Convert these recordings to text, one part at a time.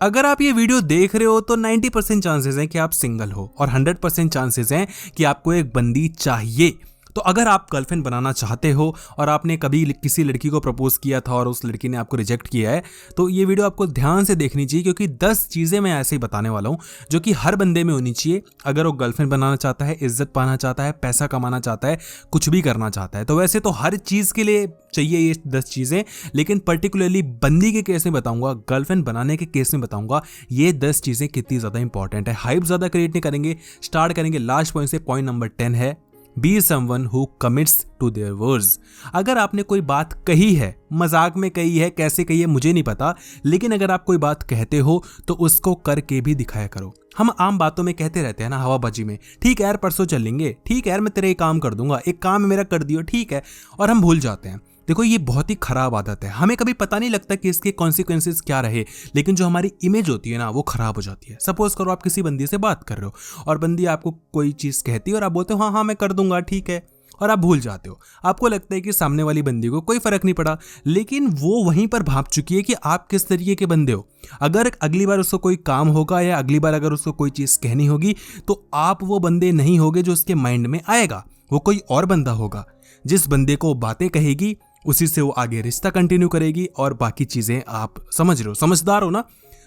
अगर आप ये वीडियो देख रहे हो तो 90% चांसेस हैं कि आप सिंगल हो और 100% चांसेस हैं कि आपको एक बंदी चाहिए। तो अगर आप गर्लफ्रेंड बनाना चाहते हो और आपने कभी किसी लड़की को प्रपोज किया था और उस लड़की ने आपको रिजेक्ट किया है, तो ये वीडियो आपको ध्यान से देखनी चाहिए, क्योंकि 10 चीज़ें मैं ऐसे ही बताने वाला हूँ जो कि हर बंदे में होनी चाहिए अगर वो गर्लफ्रेंड बनाना चाहता है, इज्जत पाना चाहता है, पैसा कमाना चाहता है, कुछ भी करना चाहता है। तो वैसे तो हर चीज़ के लिए चाहिए ये 10 चीज़ें, लेकिन पर्टिकुलरली बंदी के केस में बताऊंगा, गर्लफ्रेंड बनाने के केस में बताऊंगा ये 10 चीज़ें कितनी ज़्यादा इंपॉर्टेंट है। हाइप ज़्यादा क्रिएट नहीं करेंगे, स्टार्ट करेंगे लास्ट पॉइंट से। पॉइंट नंबर 10 है be someone who commits to their words. अगर आपने कोई बात कही है, मजाक में कही है, कैसे कही है मुझे नहीं पता, लेकिन अगर आप कोई बात कहते हो तो उसको करके भी दिखाया करो। हम आम बातों में कहते रहते हैं ना, हवाबाजी में, ठीक है यार परसों चलेंगे, ठीक है यार मैं तेरे एक काम कर दूंगा, एक काम मेरा कर दियो, ठीक है, और हम भूल जाते हैं। देखो ये बहुत ही खराब आदत है, हमें कभी पता नहीं लगता कि इसके कॉन्सिक्वेंसेस क्या रहे, लेकिन जो हमारी इमेज होती है ना वो खराब हो जाती है। सपोज करो आप किसी बंदी से बात कर रहे हो और बंदी आपको कोई चीज़ कहती है और आप बोलते हो हाँ हाँ मैं कर दूंगा, ठीक है, और आप भूल जाते हो। आपको लगता है कि सामने वाली बंदी को कोई फर्क नहीं पड़ा, लेकिन वो वहीं पर भाप चुकी है कि आप किस तरीके के बंदे हो। अगर अगली बार उसको कोई काम होगा या अगली बार अगर उसको कोई चीज़ कहनी होगी तो आप वो बंदे नहीं होगे जो उसके माइंड में आएगा, वो कोई और बंदा होगा। जिस बंदे को बातें कहेगी उसी से वो आगे रिश्ता कंटिन्यू करेगी और बाकी चीज़ें आप समझ रहे हो, समझदार हो ना।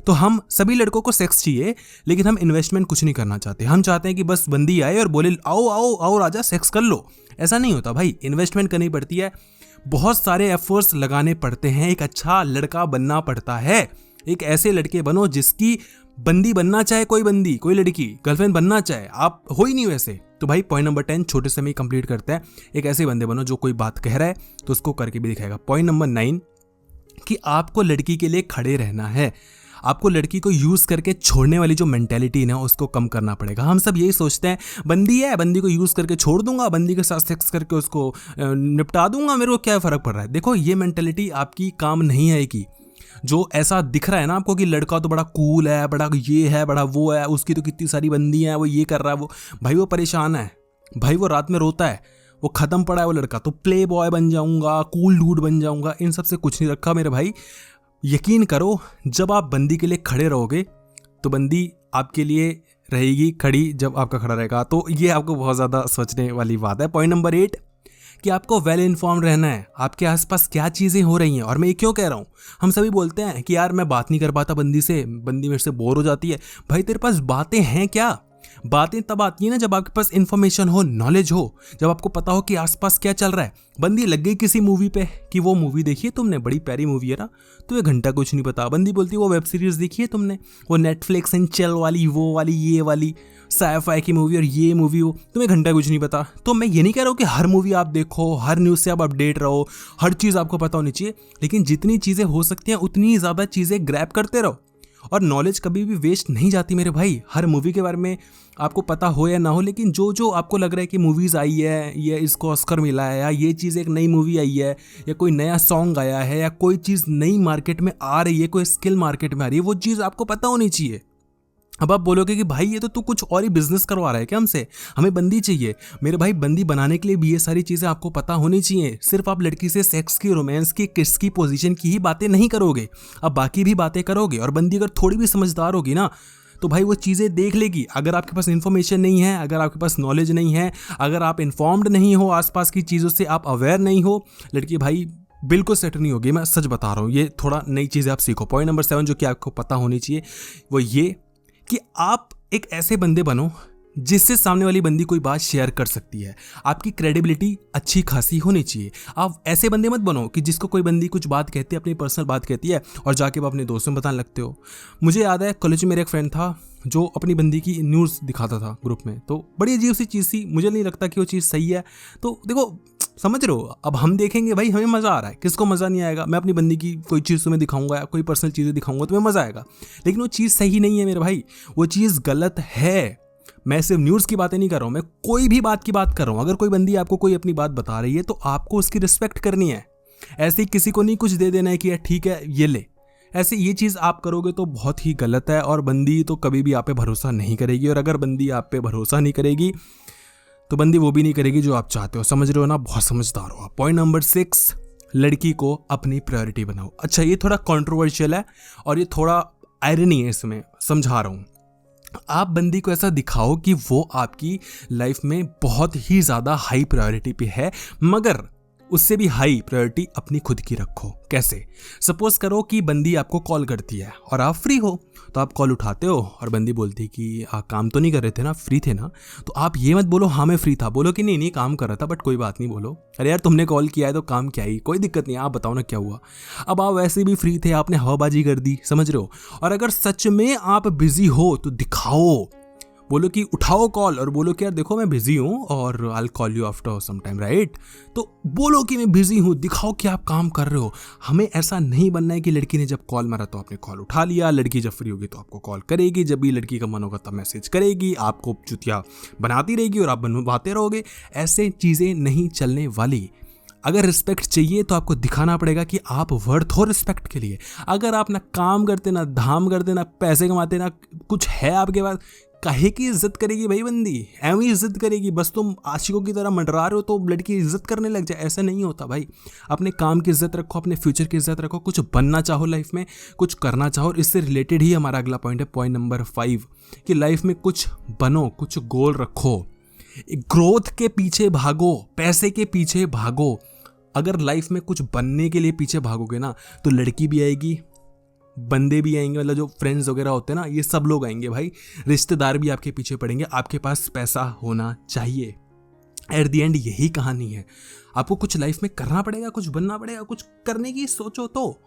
तो हम सभी लड़कों को सेक्स चाहिए, लेकिन हम इन्वेस्टमेंट कुछ नहीं करना चाहते। हम चाहते हैं कि बस बंदी आए और बोले आओ आओ आओ राजा सेक्स कर लो। ऐसा नहीं होता भाई, इन्वेस्टमेंट करनी पड़ती है, बहुत सारे एफर्ट्स लगाने पड़ते हैं, एक अच्छा लड़का बनना पड़ता है। एक ऐसे लड़के बनो जिसकी बंदी बनना चाहे, कोई बंदी कोई लड़की गर्लफ्रेंड बनना चाहे, आप हो ही नहीं वैसे। तो भाई पॉइंट नंबर 10 छोटे से में कंप्लीट करते हैं। एक ऐसे बंदे बनो जो कोई बात कह रहा है तो उसको करके भी दिखाएगा। पॉइंट नंबर 9 कि आपको लड़की के लिए खड़े रहना है। आपको लड़की को यूज करके छोड़ने वाली जो मेंटेलिटी ना उसको कम करना पड़ेगा। हम सब यही सोचते हैं बंदी है, बंदी को यूज करके छोड़ दूंगा, बंदी के साथ सेक्स करके उसको निपटा दूंगा, मेरे को क्या फर्क पड़ रहा है। देखो ये मेंटेलिटी आपकी काम नहीं आएगी। जो ऐसा दिख रहा है ना आपको कि लड़का तो बड़ा कूल है, बड़ा ये है, बड़ा वो है, उसकी तो कितनी सारी बंदियां हैं, वो ये कर रहा है, वो भाई वो परेशान है, भाई वो रात में रोता है, वो खत्म पड़ा है वो लड़का। तो प्ले बॉय बन जाऊंगा, कूल डूड बन जाऊंगा, इन सब से कुछ नहीं रखा मेरे भाई। यकीन करो जब आप बंदी के लिए खड़े रहोगे तो बंदी आपके लिए रहेगी खड़ी जब आपका खड़ा रहेगा। तो ये आपको बहुत ज़्यादा सोचने वाली बात है। पॉइंट नंबर 8 कि आपको वेल इन्फॉर्म रहना है, आपके आसपास क्या चीज़ें हो रही हैं। और मैं ये क्यों कह रहा हूँ, हम सभी बोलते हैं कि यार मैं बात नहीं कर पाता बंदी से, बंदी मेरे से बोर हो जाती है। भाई तेरे पास बातें हैं क्या? बातें तब आती है ना जब आपके पास इन्फॉर्मेशन हो, नॉलेज हो, जब आपको पता हो कि आसपास क्या चल रहा है। बंदी लग गई किसी मूवी पे कि वो मूवी देखिए तुमने, बड़ी प्यारी मूवी है ना, तो ये घंटा कुछ नहीं पता। बंदी बोलती है वो वेब सीरीज देखी है तुमने, वो नेटफ्लिक्स एंड चिल वाली, वो वाली, ये वाली साइ-फाई की मूवी और ये मूवी हो, तुम्हें घंटा कुछ नहीं पता। तो मैं ये नहीं कह रहा हूँ कि हर मूवी आप देखो, हर न्यूज़ से आप अपडेट रहो, हर चीज़ आपको पता होनी चाहिए, लेकिन जितनी चीज़ें हो सकती हैं उतनी ज़्यादा चीज़ें ग्रैब करते रहो। और नॉलेज कभी भी वेस्ट नहीं जाती मेरे भाई। हर मूवी के बारे में आपको पता हो या ना हो, लेकिन जो जो आपको लग रहा है कि मूवीज़ आई है, या इसको ऑस्कर मिला है, या ये चीज़ एक नई मूवी आई है, या कोई नया सॉन्ग आया है, या कोई चीज़ नई मार्केट में आ रही है, कोई स्किल मार्केट में आ रही है, वो चीज़ आपको पता होनी चाहिए। अब आप बोलोगे कि भाई ये तो तू कुछ और ही बिजनेस करवा रहा है क्या हमसे, हमें बंदी चाहिए। मेरे भाई बंदी बनाने के लिए भी ये सारी चीज़ें आपको पता होनी चाहिए। सिर्फ आप लड़की से सेक्स की, रोमांस की, किस की, पोजीशन की ही बातें नहीं करोगे, अब बाकी भी बातें करोगे। और बंदी अगर थोड़ी भी समझदार होगी ना तो भाई वो चीज़ें देख लेगी। अगर आपके पास इन्फॉर्मेशन नहीं है, अगर आपके पास नॉलेज नहीं है, अगर आप इन्फॉर्म्ड नहीं हो, आसपास की चीज़ों से आप अवेयर नहीं हो, लड़की भाई बिल्कुल सेट नहीं होगी। मैं सच बता रहा हूँ, ये थोड़ा नई चीज़ें आप सीखो। पॉइंट नंबर 7 जो कि आपको पता होनी चाहिए वो ये कि आप एक ऐसे बंदे बनो जिससे सामने वाली बंदी कोई बात शेयर कर सकती है। आपकी क्रेडिबिलिटी अच्छी खासी होनी चाहिए। आप ऐसे बंदे मत बनो कि जिसको कोई बंदी कुछ बात कहती है, अपनी पर्सनल बात कहती है और जाके वो अपने दोस्तों में बताने लगते हो। मुझे याद है कॉलेज में मेरा एक फ्रेंड था जो अपनी बंदी की न्यूज़ दिखाता था ग्रुप में, तो बड़ी अजीब सी चीज़ थी। मुझे नहीं लगता कि वो चीज़ सही है। तो देखो समझ रहे हो, अब हम देखेंगे भाई, हमें मज़ा आ रहा है, किसको मज़ा नहीं आएगा। मैं अपनी बंदी की कोई चीज़ तुम्हें दिखाऊंगा या कोई पर्सनल चीज़ें दिखाऊंगा तुम्हें मज़ा आएगा, लेकिन वो चीज़ सही नहीं है मेरे भाई, वो चीज़ गलत है। मैं सिर्फ न्यूज़ की बातें नहीं कर रहा हूँ, मैं कोई भी बात की बात कर रहा हूँ। अगर कोई बंदी आपको कोई अपनी बात बता रही है तो आपको उसकी रिस्पेक्ट करनी है। ऐसे ही किसी को नहीं कुछ दे देना है कि यार ठीक है ये ले। ऐसे ये चीज़ आप करोगे तो बहुत ही गलत है, और बंदी तो कभी भी आप पे भरोसा नहीं करेगी। और अगर बंदी आप पे भरोसा नहीं करेगी तो बंदी वो भी नहीं करेगी जो आप चाहते हो। समझ रहे हो ना, बहुत समझदार हो आप। पॉइंट नंबर 6, लड़की को अपनी प्रायोरिटी बनाओ। अच्छा ये थोड़ा कंट्रोवर्शियल है और ये थोड़ा आयरनी है इसमें, समझा रहा हूँ। आप बंदी को ऐसा दिखाओ कि वो आपकी लाइफ में बहुत ही ज़्यादा हाई प्रायोरिटी पे है, मगर उससे भी हाई प्रायोरिटी अपनी खुद की रखो। कैसे? सपोज करो कि बंदी आपको कॉल करती है और आप फ्री हो, तो आप कॉल उठाते हो और बंदी बोलती है कि काम तो नहीं कर रहे थे ना, फ्री थे ना? तो आप ये मत बोलो हाँ मैं फ्री था, बोलो कि नहीं नहीं काम कर रहा था बट कोई बात नहीं। बोलो अरे यार तुमने कॉल किया है तो काम क्या ही, कोई दिक्कत नहीं, आप बताओ ना क्या हुआ। अब आप वैसे भी फ्री थे, आपने हवाबाजी कर दी, समझ रहे हो? और अगर सच में आप बिजी हो तो दिखाओ, बोलो कि उठाओ कॉल और बोलो कि यार देखो मैं बिजी हूँ और I call you after some time, right? तो बोलो कि मैं बिजी हूँ, दिखाओ कि आप काम कर रहे हो। हमें ऐसा नहीं बनना है कि लड़की ने जब कॉल मारा तो आपने कॉल उठा लिया। लड़की जब फ्री होगी तो आपको कॉल करेगी, जब भी लड़की का मन होगा तब मैसेज करेगी, आपको चुतिया बनाती रहेगी और आप बनवाते रहोगे। ऐसे चीज़ें नहीं चलने वाली। अगर रिस्पेक्ट चाहिए तो आपको दिखाना पड़ेगा कि आप वर्थ हो रिस्पेक्ट के लिए। अगर आप ना काम करते, ना धाम करते, ना पैसे कमाते, ना कुछ है आपके पास, काहे की इज्जत करेगी भाई बंदी? एवं इज्जत करेगी, बस तुम आशिकों की तरह मंडरा रहे हो तो लड़की इज्जत करने लग जाए, ऐसा नहीं होता भाई। अपने काम की इज्जत रखो, अपने फ्यूचर की इज्जत रखो, कुछ बनना चाहो लाइफ में, कुछ करना चाहो। इससे रिलेटेड ही हमारा अगला पॉइंट है, पॉइंट नंबर 5, कि लाइफ में कुछ बनो, कुछ गोल रखो, ग्रोथ के पीछे भागो, पैसे के पीछे भागो। अगर लाइफ में कुछ बनने के लिए पीछे भागोगे ना तो लड़की भी आएगी, बंदे भी आएंगे, मतलब जो फ्रेंड्स वगैरह होते हैं ना, ये सब लोग आएंगे भाई, रिश्तेदार भी आपके पीछे पड़ेंगे। आपके पास पैसा होना चाहिए। एट द एंड यही कहानी है। आपको कुछ लाइफ में करना पड़ेगा, कुछ बनना पड़ेगा, कुछ करने की सोचो। तो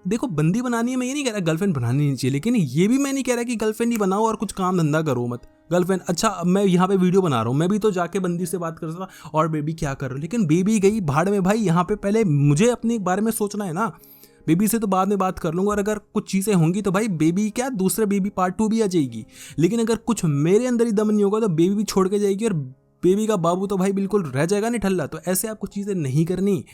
देखो बंदी बनानी है, मैं ये नहीं कह रहा गर्लफ्रेंड बनानी नहीं चाहिए, लेकिन ये भी मैं नहीं कह रहा कि गर्लफ्रेंड ही बनाओ और कुछ काम धंधा करो मत। गर्लफ्रेंड, अच्छा मैं यहाँ पे वीडियो बना रहा हूँ, मैं भी तो जाके बंदी से बात कर सकता और बेबी क्या कर रहे हो, लेकिन बेबी गई भाड़ में भाई। यहाँ पे पहले मुझे अपने बारे में सोचना है ना। बेबी से तो बाद में बात कर लूंगा, और अगर कुछ चीज़ें होंगी तो भाई बेबी क्या, दूसरे बेबी पार्ट 2 भी आ जाएगी। लेकिन अगर कुछ मेरे अंदर ही दम नहीं होगा तो बेबी भी छोड़ के जाएगी और बेबी का बाबू तो भाई बिल्कुल रह जाएगा नहीं ठल्ला। तो ऐसे आपको चीज़ें नहीं करनी।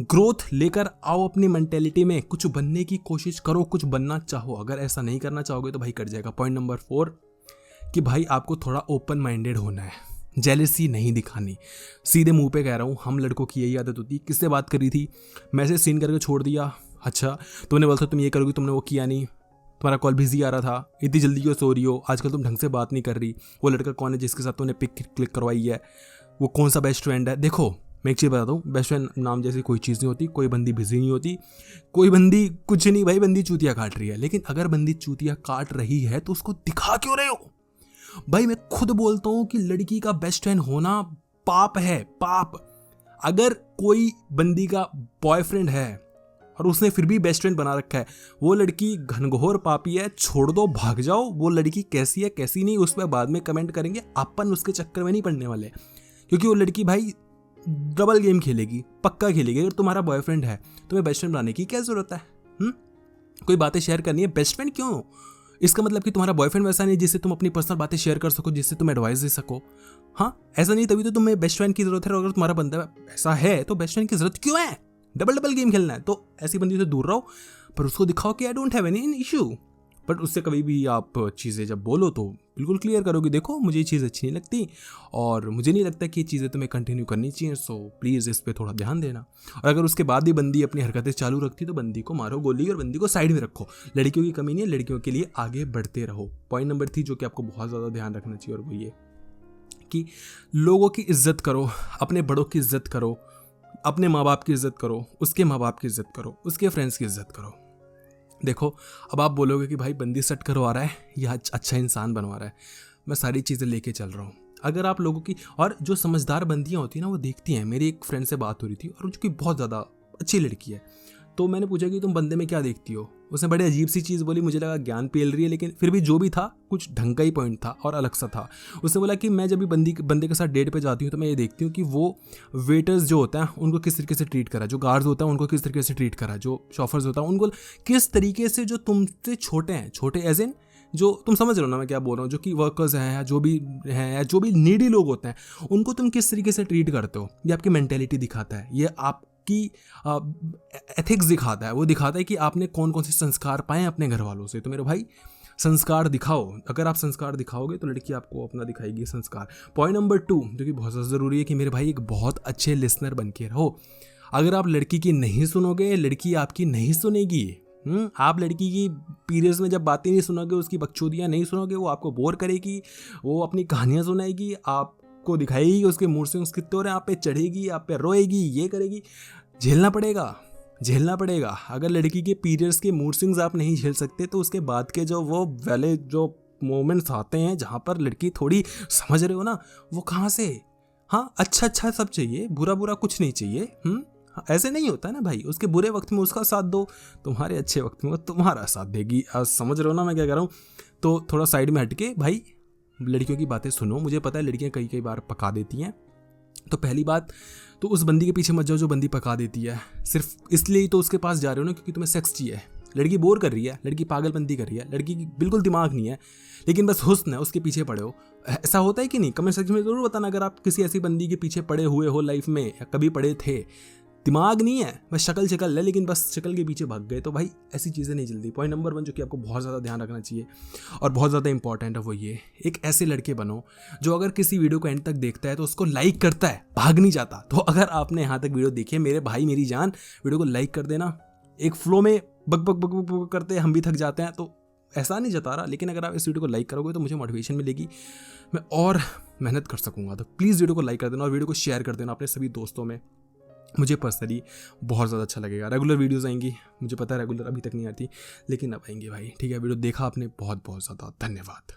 ग्रोथ लेकर आओ अपनी मेंटेलिटी में, कुछ बनने की कोशिश करो, कुछ बनना चाहो। अगर ऐसा नहीं करना चाहोगे तो भाई कट जाएगा। पॉइंट नंबर 4, कि भाई आपको थोड़ा ओपन माइंडेड होना है, जेलसी नहीं दिखानी। सीधे मुंह पे कह रहा हूँ, हम लड़कों की यही आदत होती है। किससे बात करी थी, मैसेज सीन करके छोड़ दिया, अच्छा तुमने बोला था तुम ये करोगी, तुमने वो किया नहीं, तुम्हारा कॉल बिजी आ रहा था, इतनी जल्दी क्यों सो रही हो, आजकल तुम ढंग से बात नहीं कर रही, वो लड़का कौन है जिसके साथ तुमने पिक क्लिक करवाई है, वो कौन सा बेस्ट फ्रेंड है। देखो मैं एक चीज़ बताता हूँ, बेस्ट फ्रेंड नाम जैसी कोई चीज़ नहीं होती। कोई बंदी बिजी नहीं होती, कोई बंदी कुछ नहीं भाई, बंदी चूतिया काट रही है। लेकिन अगर बंदी चूतिया काट रही है तो उसको दिखा क्यों रहे हो भाई? मैं खुद बोलता हूँ कि लड़की का बेस्ट फ्रेंड होना पाप है, पाप। अगर कोई बंदी का बॉयफ्रेंड है और उसने फिर भी बेस्ट फ्रेंड बना रखा है, वो लड़की घनघोर पापी है, छोड़ दो, भाग जाओ। वो लड़की कैसी है कैसी नहीं उस पर बाद में कमेंट करेंगे, अपन उसके चक्कर में नहीं पड़ने वाले। क्योंकि वो लड़की भाई डबल गेम खेलेगी, पक्का खेलेगी। अगर तुम्हारा बॉयफ्रेंड है, तुम्हें बेस्ट फ्रेंड बनाने की क्या जरूरत है? कोई बातें शेयर करनी है, बेस्ट फ्रेंड क्यों? इसका मतलब कि तुम्हारा बॉयफ्रेंड वैसा नहीं जिससे तुम अपनी पर्सनल बातें शेयर कर सको, जिससे तुम एडवाइस दे सको। हाँ ऐसा नहीं, तभी तो तुम्हें बेस्ट फ्रेंड की जरूरत है। अगर तुम्हारा बंदा ऐसा है तो बेस्ट फ्रेंड की जरूरत क्यों है? डबल गेम खेलना है तो ऐसी बंदी से दूर रहो, पर उसको दिखाओ कि I don't have any issue. But उससे कभी भी आप चीज़ें जब बोलो तो बिल्कुल क्लियर करो कि देखो मुझे ये चीज़ अच्छी नहीं लगती और मुझे नहीं लगता कि ये चीज़ें तुम्हें कंटिन्यू करनी चाहिए, सो प्लीज़ इस पर थोड़ा ध्यान देना। और अगर उसके बाद भी बंदी अपनी हरकतें चालू रखती तो बंदी को मारो गोली और बंदी को साइड में रखो। लड़कियों की कमी नहीं है, लड़कियों के लिए आगे बढ़ते रहो। पॉइंट नंबर 3 जो कि आपको बहुत ज़्यादा ध्यान रखना चाहिए, और वो ये कि लोगों की इज्जत करो, अपने बड़ों की इज्जत करो, अपने माँ बाप की इज्जत करो, उसके माँ बाप की इज्जत करो, उसके फ्रेंड्स की इज्जत करो। देखो अब आप बोलोगे कि भाई बंदी सेट करवा रहा है या अच्छा इंसान बनवा रहा है, मैं सारी चीज़ें लेके चल रहा हूँ। अगर आप लोगों की, और जो समझदार बंदियाँ होती हैं ना वो देखती हैं। मेरी एक फ्रेंड से बात हो रही थी और जो कि बहुत ज़्यादा अच्छी लड़की है, तो मैंने पूछा कि तुम बंदे में क्या देखती हो। उसने बड़ी अजीब सी चीज़ बोली, मुझे लगा ज्ञान पेल रही है, लेकिन फिर भी जो भी था कुछ ढंग का ही पॉइंट था और अलग सा था। उसने बोला कि मैं जब भी बंदे के साथ डेट पे जाती हूँ तो मैं ये देखती हूँ कि वो वेटर्स जो होता है उनको किस तरीके से ट्रीट करा, जो गार्ड्स होता है उनको किस तरीके से ट्रीट करा, जो शॉफर्स होता है उनको किस तरीके से, जो तुमसे छोटे हैं, छोटे एज इन जो तुम समझ रहे हो ना मैं क्या बोल रहा हूँ, जो कि वर्कर्स हैं या जो भी हैं या जो भी नीडी लोग होते हैं, उनको तुम किस तरीके से ट्रीट करते हो। ये आपकी मेंटेलिटी दिखाता है, ये आपकी एथिक्स दिखाता है, वो दिखाता है कि आपने कौन कौन से संस्कार पाए अपने घर वालों से। तो मेरे भाई संस्कार दिखाओ। अगर आप संस्कार दिखाओगे तो लड़की आपको अपना दिखाएगी संस्कार। पॉइंट नंबर 2 जो कि बहुत ज़्यादा ज़रूरी है, कि मेरे भाई एक बहुत अच्छे लिसनर बन के रहो। अगर आप लड़की की नहीं सुनोगे, लड़की आपकी नहीं सुनेगी। आप लड़की की पीरियड्स में जब बातें नहीं सुनोगे, उसकी बकचोदियाँ नहीं सुनोगे, वो आपको बोर करेगी, वो अपनी कहानियाँ सुनाएगी, आपको दिखाएगी उसके मूड स्विंग्स कितने हो रहे हैं, आप पे चढ़ेगी, आप पे रोएगी, ये करेगी। झेलना पड़ेगा। अगर लड़की के पीरियड्स के मूड स्विंग्स आप नहीं झेल सकते तो उसके बाद के जो वो वाले जो मोमेंट्स आते हैं जहाँ पर लड़की थोड़ी, समझ रहे हो ना, वो कहाँ से। हाँ, अच्छा सब चाहिए, बुरा कुछ नहीं चाहिए। ऐसे नहीं होता है ना भाई, उसके बुरे वक्त में उसका साथ दो, तुम्हारे अच्छे वक्त में वो तुम्हारा साथ देगी। समझ रहे हो ना मैं क्या कह रहा हूँ। तो थोड़ा साइड में हटके भाई लड़कियों की बातें सुनो। मुझे पता है लड़कियां कई बार पका देती हैं, तो पहली बात तो उस बंदी के पीछे मत जाओ जो बंदी पका देती है। सिर्फ इसलिए ही तो उसके पास जा रहे हो ना क्योंकि तुम्हें सेक्स चाहिए। लड़की बोर कर रही है, लड़की पागलपंती कर रही है, लड़की की बिल्कुल दिमाग नहीं है, लेकिन बस हुस्न है, उसके पीछे पड़े हो। ऐसा होता है कि नहीं? कमेंट सेक्शन में जरूर बताना अगर आप किसी ऐसी बंदी के पीछे पड़े हुए हो लाइफ में, या कभी पड़े थे। दिमाग नहीं है, बस शक्ल है, लेकिन बस शक्ल के पीछे भाग गए। तो भाई ऐसी चीज़ें नहीं चलती। पॉइंट नंबर 1 जो कि आपको बहुत ज़्यादा ध्यान रखना चाहिए और बहुत ज़्यादा इंपॉर्टेंट है वो ये, एक ऐसे लड़के बनो जो अगर किसी वीडियो को एंड तक देखता है तो उसको लाइक करता है, भाग नहीं जाता। तो अगर आपने यहाँ तक वीडियो देखी है मेरे भाई मेरी जान, वीडियो को लाइक कर देना। एक फ्लो में बक बक बक बक बक करते हम भी थक जाते हैं, तो ऐसा नहीं जता रहा, लेकिन अगर आप इस वीडियो को लाइक करोगे तो मुझे मोटिवेशन मिलेगी, मैं और मेहनत कर सकूँगा। तो प्लीज़ वीडियो को लाइक कर देना और वीडियो को शेयर कर देना अपने सभी दोस्तों में। मुझे पर्सनली बहुत ज़्यादा अच्छा लगेगा। रेगुलर वीडियोस आएंगी, मुझे पता है रेगुलर अभी तक नहीं आती, लेकिन अब आएंगे भाई। ठीक है, वीडियो देखा आपने, बहुत बहुत ज़्यादा धन्यवाद।